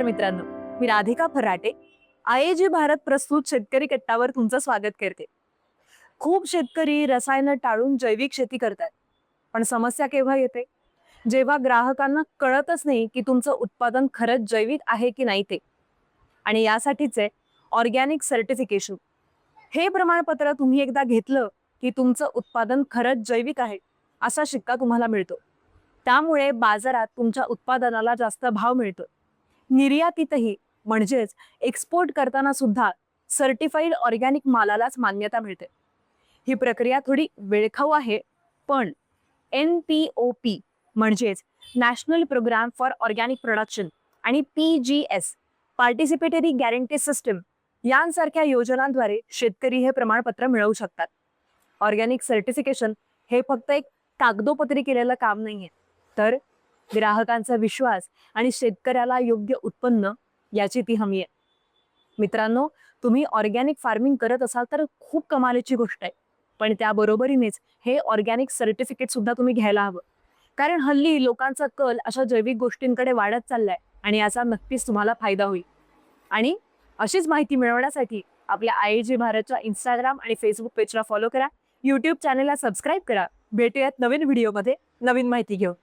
नमस्कार मित्रांनो, मी राधिका फराटे. आयएजी भारत प्रस्तुत शेतकरी कट्टावर तुमचं स्वागत करते. खूप शेतकरी रसायनं टाळून जैविक शेती करतात. पण समस्या केव्हा येते? जेव्हा ग्राहकांना कळतच नाही की तुमचं उत्पादन खरंच जैविक आहे की नाही ते. आणि यासाठीचे ऑर्गॅनिक सर्टिफिकेशन हे प्रमाणपत्र तुम्ही एकदा घेतलं की तुमचं उत्पादन खरंच जैविक आहे असा शिक्का तुम्हाला मिळतो. त्यामुळे बाजारात तुमच्या उत्पादनाला जास्त भाव मिळतो. निर्यातीतही म्हणजेच एक्सपोर्ट करताना सुद्धा सर्टिफाईड ऑर्गॅनिक मालालाच मान्यता मिळते. ही प्रक्रिया थोडी वेळखाऊ आहे, पण NPOP म्हणजेच national programme for organic production आणि PGS पार्टिसिपेटरी गॅरंटी सिस्टम यांसारख्या योजनांद्वारे शेतकरी हे प्रमाणपत्र मिळवू शकतात. ऑर्गॅनिक सर्टिफिकेशन हे फक्त एक कागदोपत्री केलेलं काम नाहीये, तर ग्राहकांचा विश्वास आणि शेतकऱ्याला योग्य उत्पन्न याची ती हमी आहे. मित्रांनो, तुम्ही ऑर्गॅनिक फार्मिंग करत असाल तर खूप कमालीची गोष्ट आहे. पण त्याबरोबरीनेच हे ऑर्गॅनिक सर्टिफिकेट सुद्धा तुम्ही घ्यायला हवं. कारण हल्ली लोकांचा कल अशा जैविक गोष्टींकडे वाढत चाललाय आणि याचा नक्कीच तुम्हाला फायदा होईल. आणि अशीच माहिती मिळवण्यासाठी आपल्या आयएजी भारतच्या इंस्टाग्राम आणि फेसबुक पेजला फॉलो करा. YouTube चॅनलला सबस्क्राईब करा. भेटूयात नवीन व्हिडिओमध्ये नवीन माहिती घेऊन.